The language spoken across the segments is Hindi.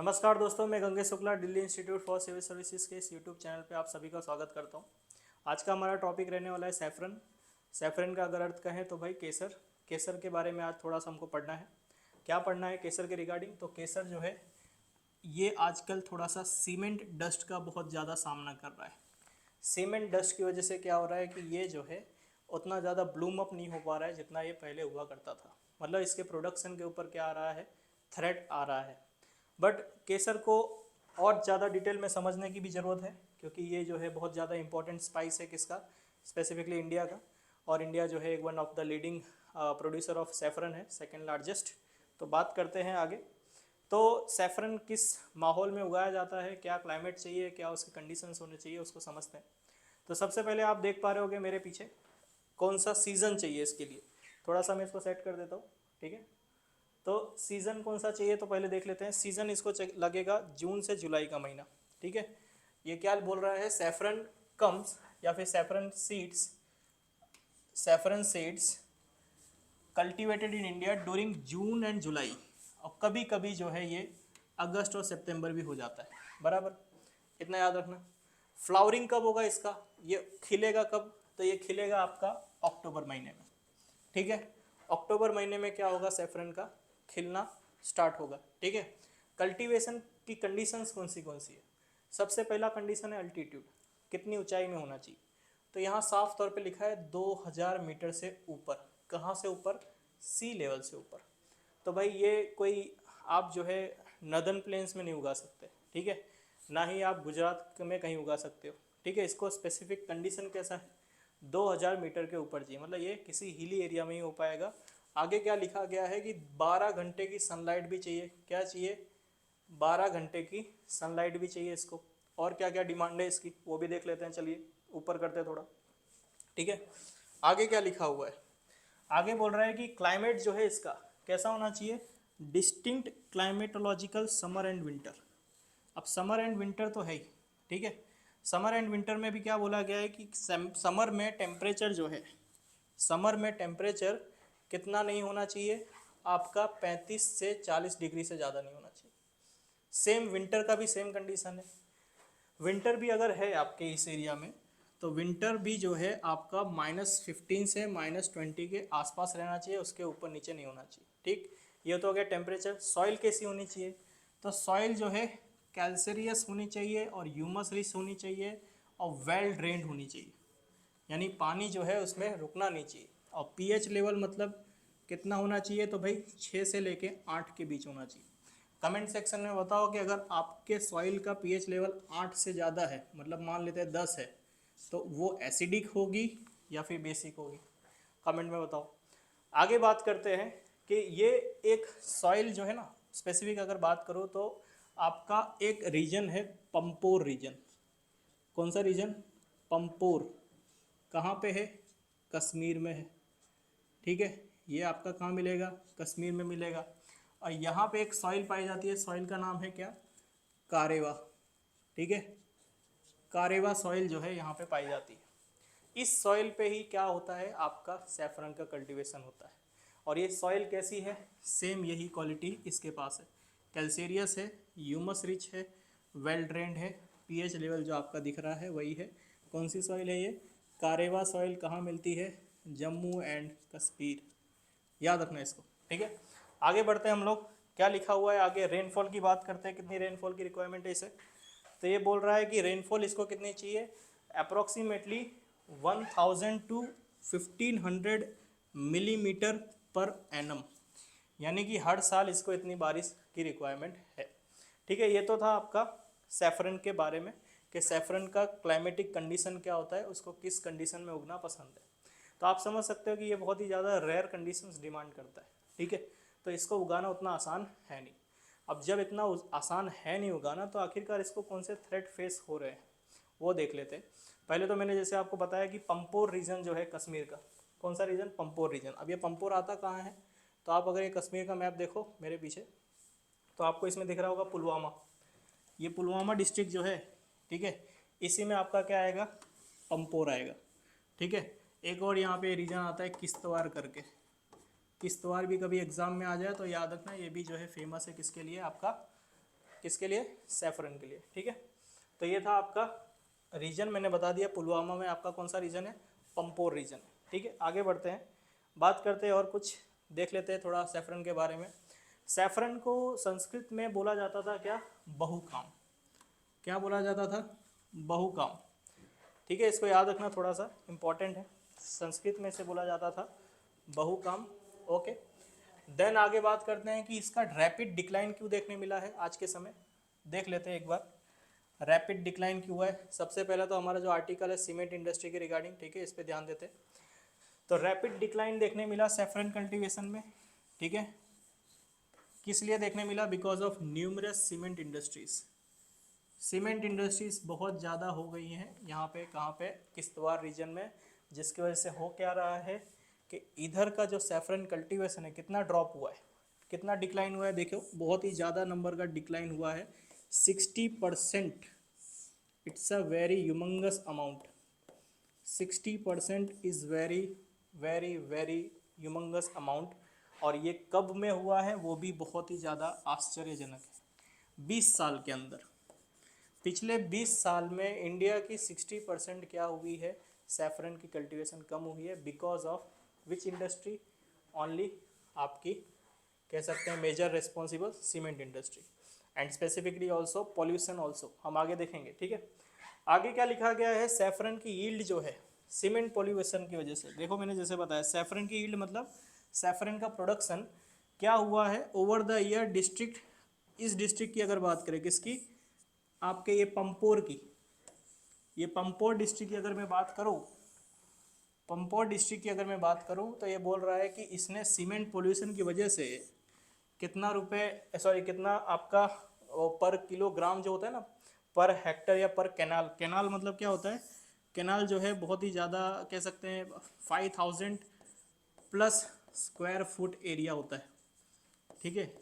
नमस्कार दोस्तों, मैं Gangesh Shukla Delhi institute for civil services के इस यूट्यूब चैनल पे आप सभी का स्वागत करता हूँ। आज का हमारा टॉपिक रहने वाला है सैफरन। सैफरन का अगर अर्थ कहें तो भाई केसर। केसर के बारे में आज थोड़ा सा हमको पढ़ना है। क्या पढ़ना है केसर के रिगार्डिंग? तो केसर जो है ये आजकल थोड़ा सा सीमेंट डस्ट का बहुत ज़्यादा सामना कर रहा है। सीमेंट डस्ट की वजह से क्या हो रहा है कि ये जो है उतना ज़्यादा ब्लूम अप नहीं हो पा रहा है जितना ये पहले हुआ करता था। मतलब इसके प्रोडक्शन के ऊपर क्या आ रहा है, थ्रेट आ रहा है। बट केसर को और ज़्यादा डिटेल में समझने की भी ज़रूरत है, क्योंकि ये जो है बहुत ज़्यादा इंपॉर्टेंट स्पाइस है किसका, स्पेसिफिकली इंडिया का। और इंडिया जो है एक one of the leading producer of saffron है, सेकेंड लार्जेस्ट। तो बात करते हैं आगे। तो सैफरन किस माहौल में उगाया जाता है, क्या क्लाइमेट चाहिए, क्या उसके कंडीशंस होने चाहिए, उसको समझते हैं। तो सबसे पहले आप देख पा रहे होगे मेरे पीछे कौन सा सीज़न चाहिए इसके लिए। थोड़ा सा मैं इसको सेट कर देता हूँ, ठीक है। तो सीज़न कौन सा चाहिए तो पहले देख लेते हैं। सीज़न इसको लगेगा जून से जुलाई का महीना, ठीक है। ये क्या बोल रहा है, सैफरन कम्स या फिर saffron seeds cultivated in India during June and July. और कभी कभी जो है ये अगस्त और सितंबर भी हो जाता है, बराबर, इतना याद रखना। फ्लावरिंग कब होगा इसका, ये खिलेगा कब, तो ये खिलेगा आपका अक्टूबर महीने में, ठीक है। अक्टूबर महीने में क्या होगा, सैफरन का खिलना स्टार्ट होगा, ठीक है। कल्टीवेशन की कंडीशंस कौन सी है? सबसे पहला कंडीशन है अल्टीट्यूड, कितनी ऊंचाई में होना चाहिए। तो यहाँ साफ तौर पे लिखा है 2000 मीटर से ऊपर। कहाँ से ऊपर? सी लेवल से ऊपर। तो भाई ये कोई आप जो है नदर्न प्लेन्स में नहीं उगा सकते, ठीक है, ना ही आप गुजरात में कहीं उगा सकते हो, ठीक है। इसको स्पेसिफिक कंडीशन कैसा है, 2000 मीटर के ऊपर चाहिए, मतलब ये किसी हिली एरिया में ही हो पाएगा। आगे क्या लिखा गया है कि 12 घंटे की सनलाइट भी चाहिए। क्या चाहिए? 12 घंटे की सनलाइट भी चाहिए इसको। और क्या क्या डिमांड है इसकी वो भी देख लेते हैं, चलिए ऊपर करते हैं थोड़ा, ठीक है। आगे क्या लिखा हुआ है, आगे बोल रहा है कि क्लाइमेट जो है इसका कैसा होना चाहिए, distinct climatological summer and winter. अब समर एंड विंटर तो है ही, ठीक है। समर एंड विंटर में भी क्या बोला गया है कि समर में टेम्परेचर जो है, समर में टेम्परेचर कितना नहीं होना चाहिए आपका, 35 से 40 डिग्री से ज़्यादा नहीं होना चाहिए। सेम विंटर का भी सेम कंडीशन है। विंटर भी अगर है आपके इस एरिया में तो विंटर भी जो है आपका -15 से -20 के आसपास रहना चाहिए, उसके ऊपर नीचे नहीं होना चाहिए, ठीक। ये तो हो गया टेम्परेचर। सॉइल कैसी होनी चाहिए, तो सॉइल जो है कैल्सेरियस होनी चाहिए और ह्यूमस रिच होनी चाहिए और वेल ड्रेन्ड होनी चाहिए, यानी पानी जो है उसमें रुकना नहीं चाहिए। और पीएच लेवल मतलब कितना होना चाहिए, तो भाई 6 से लेके 8 के बीच होना चाहिए। कमेंट सेक्शन में बताओ कि अगर आपके सॉइल का पीएच लेवल 8 से ज़्यादा है, मतलब मान लेते हैं 10 है, तो वो एसिडिक होगी या फिर बेसिक होगी, कमेंट में बताओ। आगे बात करते हैं कि ये एक सॉइल जो है ना, स्पेसिफिक अगर बात करो तो आपका एक रीजन है पंपोर रीजन। कौन सा रीजन? पंपोर। कहाँ पे है? कश्मीर में है, ठीक है। ये आपका कहाँ मिलेगा? कश्मीर में मिलेगा। और यहाँ पे एक सॉइल पाई जाती है, सॉइल का नाम है क्या? कारेवा, ठीक है। कारेवा सॉइल जो है यहाँ पे पाई जाती है। इस सॉइल पे ही क्या होता है, आपका सैफरन का कल्टीवेशन होता है। और ये सॉइल कैसी है? सेम यही क्वालिटी इसके पास है, कैल्सेरियस है, ह्यूमस रिच है, वेल ड्रेन्ड है। पीएच लेवल जो आपका दिख रहा है वही है। कौन सी सॉइल है ये? कारेवा सॉइल। कहाँ मिलती है? जम्मू एंड कश्मीर, याद रखना इसको, ठीक है। आगे बढ़ते हैं हम लोग। क्या लिखा हुआ है आगे? रेनफॉल की बात करते हैं, कितनी रेनफॉल की रिक्वायरमेंट है इसे। तो ये बोल रहा है कि रेनफॉल इसको कितनी चाहिए, approximately 1000 to 1500 millimetre per annum, यानी कि हर साल इसको इतनी बारिश की रिक्वायरमेंट है, ठीक है। ये तो था आपका सैफरन के बारे में कि सैफरन का क्लाइमेटिक कंडीशन क्या होता है, उसको किस कंडीशन में उगना पसंद है। तो आप समझ सकते हो कि ये बहुत ही ज़्यादा रेयर कंडीशंस डिमांड करता है, ठीक है। तो इसको उगाना उतना आसान है नहीं। अब जब इतना आसान है नहीं उगाना, तो आखिरकार इसको कौन से थ्रेट फेस हो रहे हैं वो देख लेते हैं। पहले तो मैंने जैसे आपको बताया कि पंपोर रीजन जो है कश्मीर का, कौन सा रीजन? पंपोर रीजन। अब ये पंपोर आता कहाँ है, तो आप अगर ये कश्मीर का मैप देखो मेरे पीछे, तो आपको इसमें दिख रहा होगा पुलवामा। ये पुलवामा डिस्ट्रिक्ट जो है, ठीक है, इसी में आपका क्या आएगा? पंपोर आएगा, ठीक है। एक और यहाँ पे रीजन आता है किश्तवाड़ करके। किश्तवाड़ भी कभी एग्जाम में आ जाए तो याद रखना, ये भी जो है फेमस है किसके लिए? आपका किसके लिए? सैफरन के लिए। ठीक है, तो ये था आपका रीजन, मैंने बता दिया पुलवामा में आपका कौन सा रीजन है? पंपोर रीजन। ठीक है, आगे बढ़ते हैं, बात करते हैं और कुछ देख लेते हैं थोड़ा सैफरन के बारे में। सैफरन को संस्कृत में बोला जाता था क्या? बहुकाम। क्या बोला जाता था? बहुकाम। ठीक है, इसको याद रखना, थोड़ा सा इम्पॉर्टेंट है। संस्कृत में से बोला जाता था बहुकाम। ओके, देन आगे बात करते हैं कि इसका रैपिड डिक्लाइन क्यों देखने मिला है आज के समय। देख लेते हैं एक बार, रैपिड डिक्लाइन क्यों है। सबसे पहले तो हमारा जो आर्टिकल है सीमेंट इंडस्ट्री के रिगार्डिंग, ठीक है, इस पर ध्यान देते हैं। तो रैपिड डिक्लाइन देखने मिला सैफरन कल्टीवेशन में। ठीक है, किस लिए देखने मिला? Because of numerous cement industries. Cement industries बहुत ज़्यादा हो गई हैं यहाँ पे, कहाँ पे? किश्तवाड़ रीजन में, जिसकी वजह से हो क्या रहा है कि इधर का जो सैफरन कल्टीवेशन है कितना ड्रॉप हुआ है, कितना डिक्लाइन हुआ है। देखो बहुत ही ज़्यादा नंबर का डिक्लाइन हुआ है, 60%। It's a very humongous amount. 60% is very very very humongous amount. और ये कब में हुआ है वो भी बहुत ही ज़्यादा आश्चर्यजनक है। 20 साल के अंदर, पिछले 20 साल में इंडिया की 60% क्या हुई है? सैफरन की कल्टीवेशन कम हुई है। Because of which industry? Only आपकी कह सकते हैं major responsible cement industry, and specifically also pollution also, हम आगे देखेंगे। ठीक है, आगे क्या लिखा गया है? सैफरन की यील्ड जो है सीमेंट पॉल्यूशन की वजह से, देखो मैंने जैसे बताया सैफरन की यील्ड मतलब सैफरन का प्रोडक्शन क्या हुआ है ओवर द ईयर। डिस्ट्रिक्ट, इस डिस्ट्रिक्ट की अगर बात करें, किसकी? आपके ये पंपोर की, ये पंपोर डिस्ट्रिक्ट की अगर मैं बात करूँ, पंपोर डिस्ट्रिक्ट की अगर मैं बात करूँ तो ये बोल रहा है कि इसने सीमेंट पोल्यूशन की वजह से कितना रुपए, सॉरी कितना आपका पर किलोग्राम जो होता है ना, पर हेक्टर या पर कैनाल, कैनाल मतलब क्या होता है? कैनाल जो है बहुत ही ज़्यादा कह सकते हैं 5000 प्लस स्क्वायर फुट एरिया होता है। ठीक है,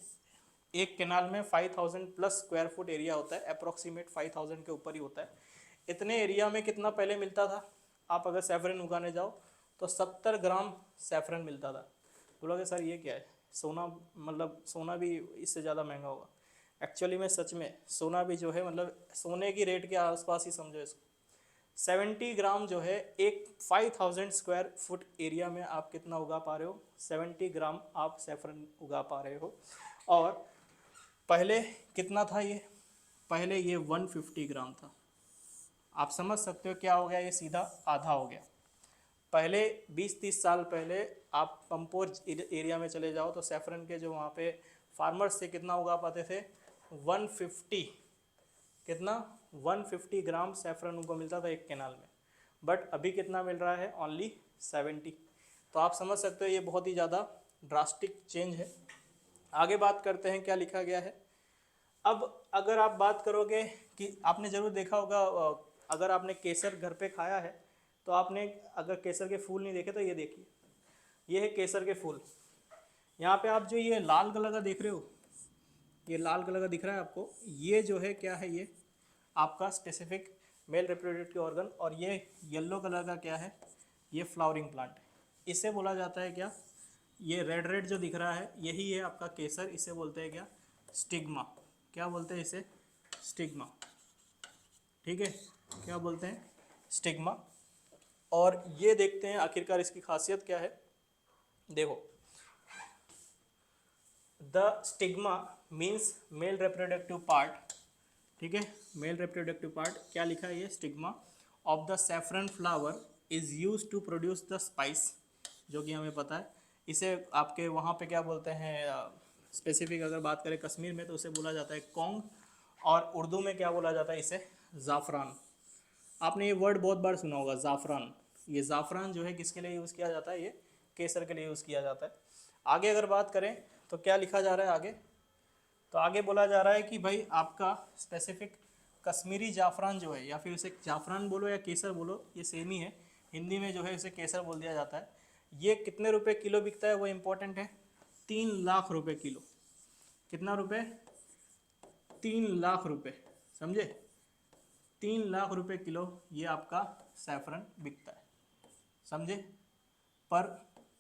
एक कैनाल में 5000 प्लस स्क्वायर फुट एरिया होता है, अप्रोक्सीमेट 5000 के ऊपर ही होता है। इतने एरिया में कितना पहले मिलता था? आप अगर सैफरन उगाने जाओ तो 70 ग्राम सैफरन मिलता था। बोलोगे सर ये क्या है? सोना, मतलब सोना भी इससे ज़्यादा महंगा होगा। एक्चुअली में सच में सोना भी जो है मतलब सोने की रेट के आसपास ही समझो इसको। 70 ग्राम जो है एक 5000 स्क्वायर फुट एरिया में आप कितना उगा पा रहे हो? 70 ग्राम आप सैफरन उगा पा रहे हो। और पहले कितना था ये? पहले ये 150 ग्राम था। आप समझ सकते हो क्या हो गया, ये सीधा आधा हो गया। पहले 20-30 साल पहले आप पंपोर एरिया में चले जाओ तो सैफरन के जो वहाँ पे फार्मर्स से कितना उगा पाते थे? 150, कितना? 150 ग्राम सैफरन उनको मिलता था एक कैनाल में। बट अभी कितना मिल रहा है? ओनली 70। तो आप समझ सकते हो ये बहुत ही ज़्यादा ड्रास्टिक चेंज है। आगे बात करते हैं क्या लिखा गया है। अब अगर आप बात करोगे कि आपने ज़रूर देखा होगा, अगर आपने केसर घर पे खाया है तो आपने, अगर केसर के फूल नहीं देखे तो ये देखिए, ये है केसर के फूल। यहाँ पे आप जो ये लाल कलर का देख रहे हो, ये लाल कलर का दिख रहा है आपको, ये जो है क्या है? ये आपका स्पेसिफिक मेल रिप्रोडक्टिव ऑर्गन। और ये येलो कलर का क्या है? ये फ्लावरिंग प्लांट। इसे बोला जाता है क्या? ये रेड रेड जो दिख रहा है यही है आपका केसर। इसे बोलते हैं क्या? स्टिग्मा। क्या बोलते हैं इसे? स्टिग्मा। ठीक है, क्या बोलते हैं? स्टिग्मा। और ये देखते हैं आखिरकार इसकी खासियत क्या है। देखो, the stigma means male reproductive part. ठीक है, मेल रिप्रोडक्टिव पार्ट। क्या लिखा है ये? Stigma of the saffron flower is use to produce the spice, जो कि हमें पता है। इसे आपके वहाँ पे क्या बोलते हैं? स्पेसिफिक अगर बात करें कश्मीर में तो उसे बोला जाता है कौंग, और उर्दू में क्या बोला जाता है इसे? ज़ाफ़रान। आपने ये वर्ड बहुत बार सुना होगा, ज़ाफ़रान। ये ज़ाफ़रान जो है किसके लिए यूज़ किया जाता है? ये केसर के लिए यूज़ किया जाता है। आगे अगर बात करें तो क्या लिखा जा रहा है आगे? तो आगे बोला जा रहा है कि भाई आपका स्पेसिफिक कश्मीरी जाफ़रान जो है, या फिर उसे जाफ़रान बोलो या केसर बोलो, ये सेम ही है। हिंदी में जो है इसे केसर बोल दिया जाता है। ये कितने रुपए किलो बिकता है वो इम्पोर्टेंट है। 3 लाख रुपए किलो। कितना रुपए? 3 लाख रुपए, समझे? 3 लाख रुपए किलो ये आपका सैफरन बिकता है, समझे? पर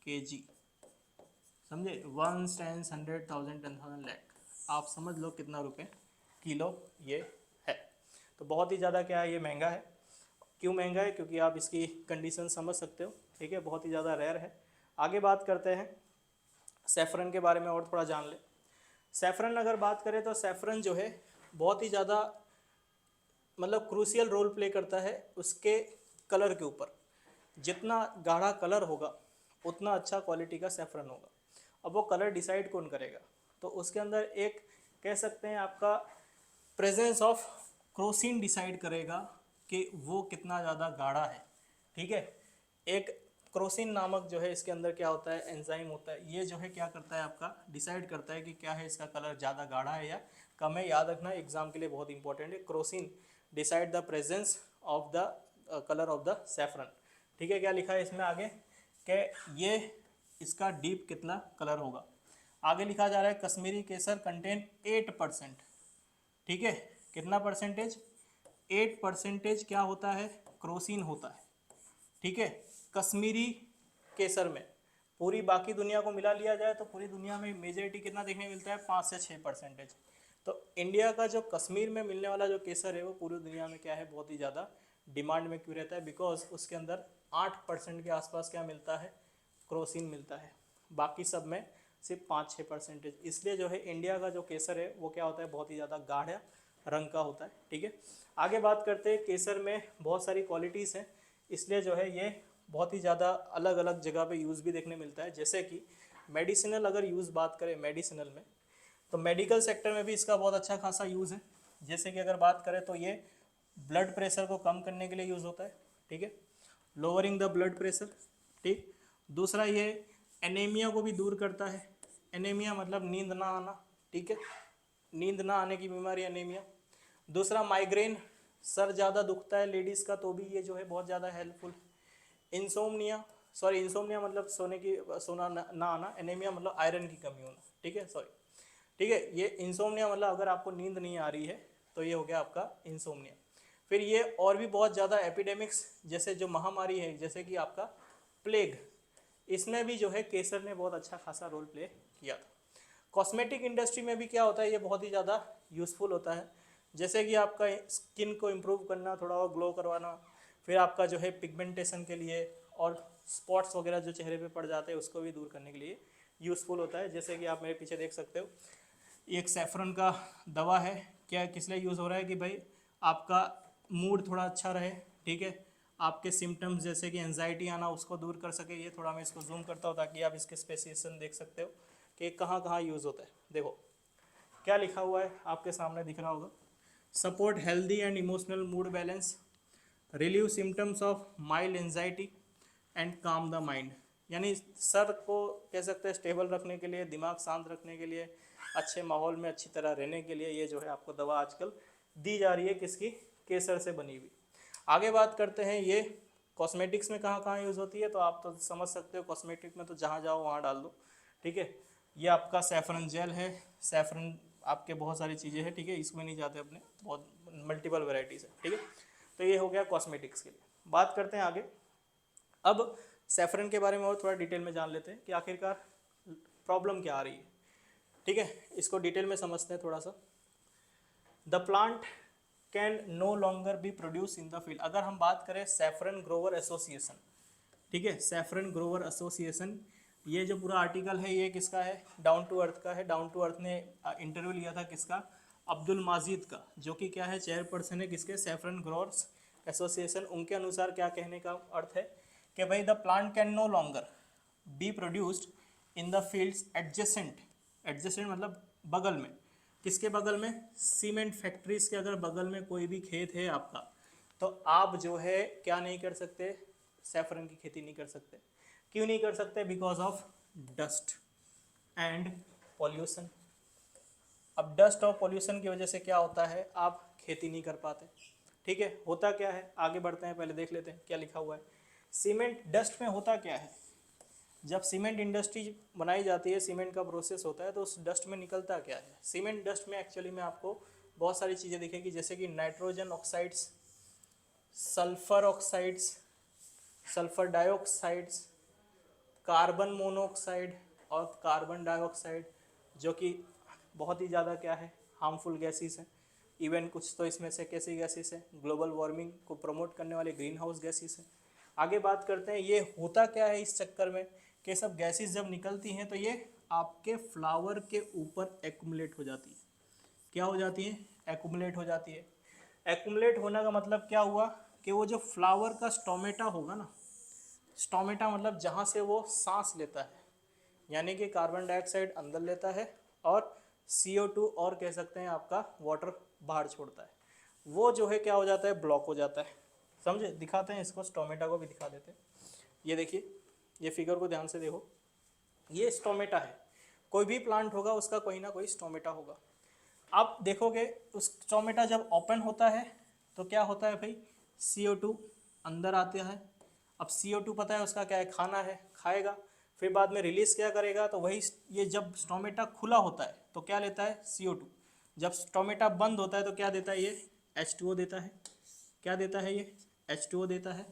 केजी, समझे? 1 10 100 1000 10,000 लाख, आप समझ लो कितना रुपए किलो ये है। तो बहुत ही ज़्यादा क्या है, ये महंगा है। क्यों महंगा है? क्योंकि आप इसकी कंडीशन समझ सकते हो, ठीक है, बहुत ही ज़्यादा रेयर है। आगे बात करते हैं सैफरन के बारे में और थोड़ा जान ले। सैफरन अगर बात करें तो सैफरन जो है बहुत ही ज़्यादा मतलब क्रूशियल रोल प्ले करता है उसके कलर के ऊपर। जितना गाढ़ा कलर होगा उतना अच्छा क्वालिटी का सैफरन होगा। अब वो कलर डिसाइड कौन करेगा? तो उसके अंदर एक कह सकते हैं आपका प्रेजेंस ऑफ क्रोसिन डिसाइड करेगा कि वो कितना ज़्यादा गाढ़ा है, ठीक है। एक क्रोसिन नामक जो है इसके अंदर क्या होता है, एंजाइम होता है, ये जो है क्या करता है आपका डिसाइड करता है कि क्या है इसका कलर ज़्यादा गाढ़ा है या कम है। याद रखना एग्जाम के लिए बहुत इंपॉर्टेंट है, Crocin decide the presence of the colour of the saffron, ठीक है। क्या लिखा है इसमें आगे कि ये इसका डीप कितना कलर होगा। आगे लिखा जा रहा है कश्मीरी केसर कंटेन 8%, ठीक है। कितना परसेंटेज? 8% क्या होता है, क्रोसिन होता है, ठीक है, कश्मीरी केसर में। पूरी बाकी दुनिया को मिला लिया जाए तो पूरी दुनिया में मेजॉरिटी कितना देखने मिलता है, 5 से 6%। तो इंडिया का जो कश्मीर में मिलने वाला जो केसर है वो पूरी दुनिया में क्या है, बहुत ही ज़्यादा डिमांड में क्यों रहता है, बिकॉज उसके अंदर 8% के आसपास क्या मिलता है, क्रोसिन मिलता है। बाकी सब में सिर्फ 5-6%। इसलिए जो है इंडिया का जो केसर है वो क्या होता है, बहुत ही ज़्यादा गाढ़ा रंग का होता है, ठीक है। आगे बात करते हैं, केसर में बहुत सारी क्वालिटीज़ हैं, इसलिए जो है ये बहुत ही ज़्यादा अलग अलग जगह पे यूज़ भी देखने मिलता है। जैसे कि मेडिसिनल अगर यूज़ बात करें मेडिसिनल में, तो मेडिकल सेक्टर में भी इसका बहुत अच्छा खासा यूज़ है। जैसे कि अगर बात करें तो ये ब्लड प्रेशर को कम करने के लिए यूज़ होता है, ठीक है, लोअरिंग द ब्लड प्रेशर, ठीक। दूसरा ये एनीमिया को भी दूर करता है। एनीमिया मतलब नींद ना आना, ठीक है, नींद ना आने की बीमारी एनीमिया। दूसरा माइग्रेन, सर ज़्यादा दुखता है लेडीज़ का तो भी ये जो है बहुत ज़्यादा हेल्पफुल। इंसोमनिया मतलब सोना ना आना, एनीमिया मतलब आयरन की कमी होना, ठीक है, ठीक है। ये इंसोमनिया मतलब अगर आपको नींद नहीं आ रही है तो ये हो गया आपका इंसोमनिया। फिर ये और भी बहुत ज़्यादा एपिडेमिक्स, जैसे जो महामारी है जैसे कि आपका प्लेग, इसमें भी जो है केसर ने बहुत अच्छा खासा रोल प्ले किया था। कॉस्मेटिक इंडस्ट्री में भी क्या होता है, ये बहुत ही ज़्यादा यूज़फुल होता है। जैसे कि आपका स्किन को इम्प्रूव करना, थोड़ा और ग्लो करवाना, फिर आपका जो है पिगमेंटेशन के लिए और स्पॉट्स वगैरह जो चेहरे पे पड़ जाते हैं उसको भी दूर करने के लिए यूज़फुल होता है। जैसे कि आप मेरे पीछे देख सकते हो, ये एक सैफरन का दवा है। क्या किस लिए यूज़ हो रहा है कि भाई आपका मूड थोड़ा अच्छा रहे, ठीक है, आपके सिम्टम्स जैसे कि एंजाइटी आना उसको दूर कर सके। ये थोड़ा मैं इसको जूम करता हूँ ताकि आप इसके स्पेसिफिकेशन देख सकते हो कि कहाँ कहाँ यूज़ होता है। देखो क्या लिखा हुआ है, आपके सामने दिख रहा होगा, support healthy and emotional mood balance, relieve symptoms of mild anxiety and काम द माइंड। यानी सर को कह सकते हैं स्टेबल रखने के लिए, दिमाग शांत रखने के लिए, अच्छे माहौल में अच्छी तरह रहने के लिए ये जो है आपको दवा आजकल दी जा रही है, किसकी, केसर से बनी हुई। आगे बात करते हैं ये कॉस्मेटिक्स में कहाँ कहाँ यूज़ होती है, तो आप तो समझ सकते हो कॉस्मेटिक में तो जहाँ जाओ वहाँ डाल दो, ठीक है। ये आपका सैफरन जेल है, सैफरन आपके बहुत सारी चीज़ें हैं, ठीक है, इसमें नहीं जाते अपने, बहुत मल्टीपल वेराइटीज़ है, ठीक है। तो ये हो गया कॉस्मेटिक्स के लिए। बात करते हैं आगे, अब सैफरन के बारे में और थोड़ा डिटेल में जान लेते हैं कि आखिरकार प्रॉब्लम क्या आ रही है, ठीक है। इसको डिटेल में समझते हैं थोड़ा सा। The plant can no longer be produce in the field. अगर हम बात करें सैफरन ग्रोवर एसोसिएशन, ठीक है, सैफरन ग्रोवर एसोसिएशन, ये जो पूरा आर्टिकल है ये किसका है, डाउन टू अर्थ का है। डाउन टू अर्थ ने इंटरव्यू लिया था किसका, अब्दुल माजिद का, जो कि क्या है, चेयरपर्सन है किसके, सैफरन ग्रोवर्स एसोसिएशन। उनके अनुसार क्या कहने का अर्थ है कि भाई the plant can no longer be produced in the fields adjacent, adjacent मतलब बगल में, किसके बगल में, सीमेंट फैक्ट्रीज के अगर बगल में कोई भी खेत है आपका, तो आप जो है क्या नहीं कर सकते, सैफरन की खेती नहीं कर सकते। क्यों नहीं कर सकते, because of dust and pollution. अब डस्ट और पॉल्यूशन की वजह से क्या होता है, आप खेती नहीं कर पाते, ठीक है। होता क्या है, आगे बढ़ते हैं, पहले देख लेते हैं क्या लिखा हुआ है। सीमेंट डस्ट में होता क्या है, जब सीमेंट इंडस्ट्री बनाई जाती है, सीमेंट का प्रोसेस होता है, तो उस डस्ट में निकलता क्या है। सीमेंट डस्ट में एक्चुअली में आपको बहुत सारी चीज़ें दिखेंगी, जैसे कि nitrogen oxides, sulphur oxides, sulphur dioxides, carbon monoxide और कार्बन डाइऑक्साइड, जो कि बहुत ही ज़्यादा क्या है, हार्मफुल गैसेस हैं। इवन कुछ तो इसमें से कैसी गैसेस है, ग्लोबल वार्मिंग को प्रमोट करने वाले ग्रीन हाउस गैसेस है। आगे बात करते हैं ये होता क्या है इस चक्कर में कि सब गैसेस जब निकलती हैं तो ये आपके फ्लावर के ऊपर एक्यूमुलेट हो जाती है। क्या हो जाती है? एक्यूमुलेट हो जाती है। एक्यूमुलेट होने का मतलब क्या हुआ कि वो जो फ्लावर का स्टोमेटा होगा ना, स्टोमेटा मतलब जहाँ से वो सांस लेता है, यानी कि कार्बन डाइऑक्साइड अंदर लेता है और CO2 और कह सकते हैं आपका वाटर बाहर छोड़ता है, वो जो है क्या हो जाता है? ब्लॉक हो जाता है। समझे? दिखाते हैं इसको, स्टोमेटा को भी दिखा देते हैं। ये देखिए, ये फिगर को ध्यान से देखो, ये स्टोमेटा है। कोई भी प्लांट होगा उसका कोई ना कोई स्टोमेटा होगा। आप देखोगे उस स्टोमेटा जब ओपन होता है तो क्या होता है भाई? CO2 अंदर आता है। अब CO2 पता है उसका क्या है? खाना है, खाएगा। फिर बाद में रिलीज क्या करेगा? तो वही ये जब स्टोमेटा खुला होता है तो क्या लेता है? CO2। जब स्टोमेटा बंद होता है तो क्या देता है? ये H2O देता है। क्या देता है? ये H2O देता है।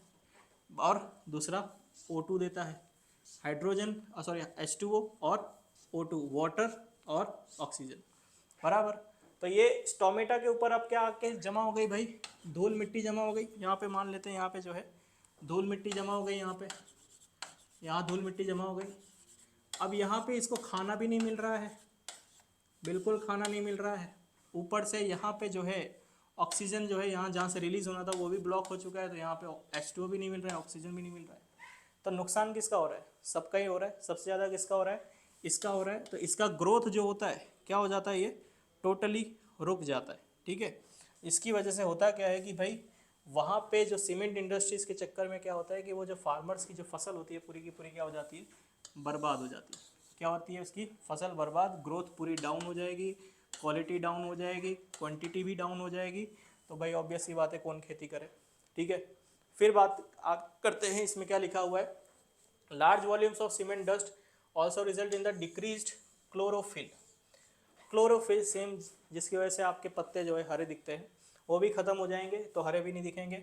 और दूसरा O2 देता है, हाइड्रोजन सॉरी H2O और O2 वाटर और ऑक्सीजन, बराबर। तो ये स्टोमेटा के ऊपर अब क्या आके जमा हो गई भाई? धूल मिट्टी जमा हो गई। यहाँ पे मान लेते हैं, यहाँ पे जो है धूल मिट्टी जमा हो गई, यहाँ धूल मिट्टी जमा हो गई। अब यहाँ पे इसको खाना भी नहीं मिल रहा है, बिल्कुल खाना नहीं मिल रहा है। ऊपर से यहाँ पे जो है ऑक्सीजन जो है यहाँ जहाँ से रिलीज होना था वो भी ब्लॉक हो चुका है, तो यहाँ पे H2O भी नहीं मिल रहा है, ऑक्सीजन भी नहीं मिल रहा है। तो नुकसान किसका हो रहा है? सबका ही हो रहा है। सबसे ज़्यादा किसका हो रहा है? इसका हो रहा है। तो इसका ग्रोथ जो होता है क्या हो जाता है? ये टोटली रुक जाता है। ठीक है, इसकी वजह से होता क्या है कि भाई वहाँ पे जो सीमेंट इंडस्ट्रीज़ के चक्कर में क्या होता है कि वो जो फार्मर्स की जो फसल होती है पूरी की पूरी क्या हो जाती है? बर्बाद हो जाती है। क्या होती है? उसकी फसल बर्बाद, ग्रोथ पूरी डाउन हो जाएगी, क्वालिटी डाउन हो जाएगी, क्वांटिटी भी डाउन हो जाएगी। तो भाई ऑब्वियस सी बात है, कौन खेती करे? ठीक है, फिर बात करते हैं इसमें क्या लिखा हुआ है। Large volumes of cement dust also result in the decreased chlorophyll. Chlorophyll same, जिसकी वजह से आपके पत्ते जो है हरे दिखते हैं, वो भी खत्म हो जाएंगे, तो हरे भी नहीं दिखेंगे।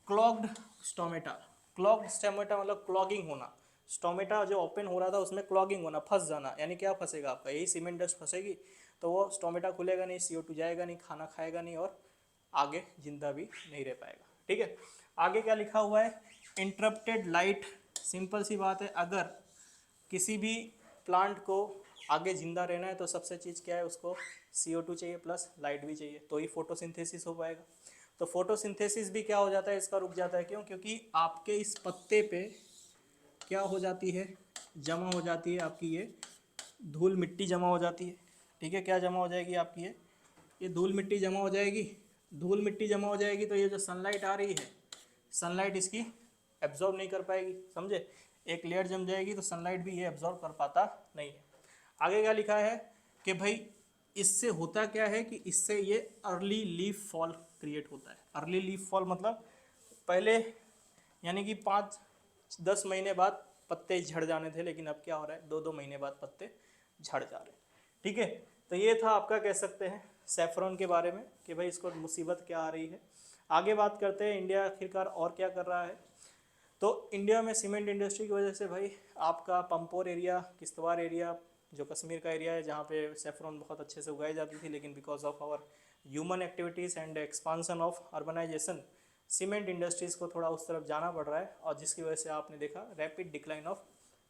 क्लॉग्ड स्टोमेटा, क्लॉग्ड स्टोमेटा मतलब क्लॉगिंग होना। स्टोमेटा जो ओपन हो रहा था उसमें क्लॉगिंग होना, फंस जाना, यानी क्या फंसेगा आपका? यही सीमेंट डस्ट फंसेगी, तो वो स्टोमेटा खुलेगा नहीं, CO2 जाएगा नहीं, खाना खाएगा नहीं और आगे जिंदा भी नहीं रह पाएगा। ठीक है, आगे क्या लिखा हुआ है? Interrupted light. सिंपल सी बात है, अगर किसी भी प्लांट को आगे जिंदा रहना है तो सबसे चीज़ क्या है? उसको CO2 चाहिए प्लस लाइट भी चाहिए, तो ही फोटोसिंथेसिस हो पाएगा। तो फोटोसिंथेसिस भी क्या हो जाता है? इसका रुक जाता है। क्यों? क्योंकि आपके इस पत्ते पे क्या हो जाती है? जमा हो जाती है आपकी ये धूल मिट्टी जमा हो जाती है। ठीक है, क्या जमा हो जाएगी आपकी? ये धूल मिट्टी जमा हो जाएगी। धूल मिट्टी जमा हो जाएगी तो ये जो सनलाइट आ रही है, सनलाइट इसकी एब्जॉर्ब नहीं कर पाएगी। समझे? एक लेयर जम जाएगी तो सनलाइट भी ये एब्जॉर्ब कर पाता नहीं है। आगे क्या लिखा है कि भाई इससे होता क्या है कि इससे ये अर्ली लीफ फॉल क्रिएट होता है। अर्ली लीफ फॉल मतलब पहले यानी कि 5-10 महीने बाद पत्ते झड़ जाने थे, लेकिन अब क्या हो रहा है? 2-2 महीने बाद पत्ते झड़ जा रहे हैं। ठीक है, तो ये था आपका कह सकते हैं सैफरॉन के बारे में कि भाई इसको मुसीबत क्या आ रही है। आगे बात करते हैं इंडिया आखिरकार और क्या कर रहा है। तो इंडिया में सीमेंट इंडस्ट्री की वजह से भाई आपका पंपोर एरिया, किश्तवाड़ एरिया, जो कश्मीर का एरिया है जहाँ पे सैफरॉन बहुत अच्छे से उगाई जाती थी, लेकिन because of our human activities and expansion of urbanisation cement industries को थोड़ा उस तरफ जाना पड़ रहा है, और जिसकी वजह से आपने देखा रैपिड डिक्लाइन ऑफ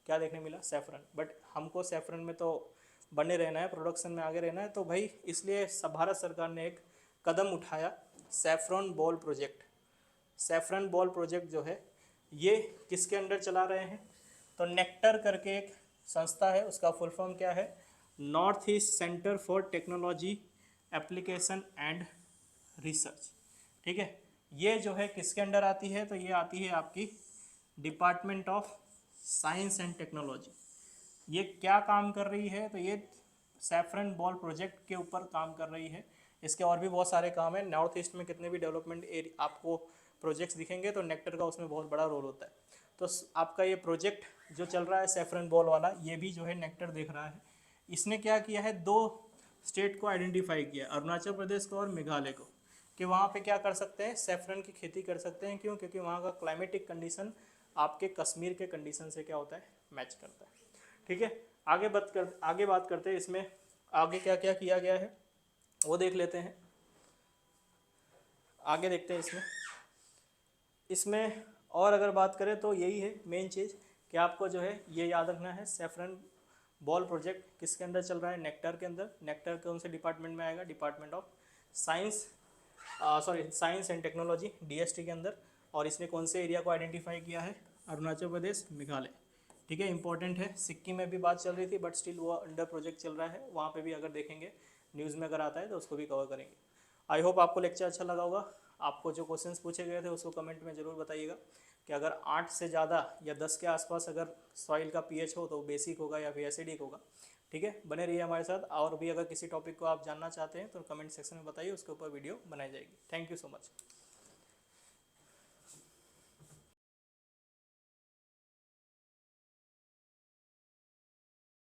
क्या देखने मिला? सैफरन। बट हमको सैफरन में तो बने रहना है, प्रोडक्शन में आगे रहना है, तो भाई इसलिए भारत सरकार ने एक कदम उठाया, saffron ball project. Saffron ball project जो है ये किसके अंडर चला रहे हैं? तो नेक्टर करके एक संस्था है, उसका फुल फॉर्म क्या है? North east centre for technology application and research. ठीक है, ये जो है किसके अंडर आती है? तो ये आती है आपकी department of science and technology. ये क्या काम कर रही है? तो ये सैफरन बॉल प्रोजेक्ट के ऊपर काम कर रही है। इसके और भी बहुत सारे काम हैं। नॉर्थ ईस्ट में कितने भी डेवलपमेंट आपको प्रोजेक्ट्स दिखेंगे तो नेक्टर का उसमें बहुत बड़ा रोल होता है। तो आपका ये प्रोजेक्ट जो चल रहा है सैफरन बॉल वाला, ये भी जो है नेक्टर देख रहा है। इसने क्या किया है? 2 स्टेट को आइडेंटिफाई किया, अरुणाचल प्रदेश को और मेघालय को, कि वहाँ पे क्या कर सकते हैं? सैफरन की खेती कर सकते हैं। क्यों? क्योंकि वहाँ का क्लाइमेटिक कंडीशन आपके कश्मीर के कंडीशन से क्या होता है? मैच करता है। ठीक है, आगे बात करते हैं इसमें आगे क्या क्या किया गया है वो देख लेते हैं। आगे देखते हैं इसमें। इसमें और अगर बात करें तो यही है मेन चीज़ कि आपको जो है ये याद रखना है, सेफ्रन बॉल प्रोजेक्ट किसके अंदर चल रहा है, नेक्टर के अंदर। नेक्टर कौन से डिपार्टमेंट में आएगा, department of science, science and technology, DST के अंदर। और इसने कौन से एरिया को आइडेंटिफाई किया है, अरुणाचल प्रदेश, मेघालय। ठीक है, इंपॉर्टेंट है। सिक्किम में भी बात चल रही थी बट स्टिल वो अंडर प्रोजेक्ट चल रहा है, वहाँ पे भी अगर देखेंगे न्यूज़ में अगर आता है तो उसको भी कवर करेंगे। आई होप आपको लेक्चर अच्छा लगा होगा। आपको जो क्वेश्चंस पूछे गए थे उसको कमेंट में ज़रूर बताइएगा कि अगर 8 से ज़्यादा या 10 के आसपास अगर सॉइल का पीएच हो तो बेसिक होगा या फिर एसिडिक होगा। ठीक है, बने रहिए हमारे साथ। और भी अगर किसी टॉपिक को आप जानना चाहते हैं तो कमेंट सेक्शन में बताइए, उसके ऊपर वीडियो बनाई जाएगी। Thank you so much.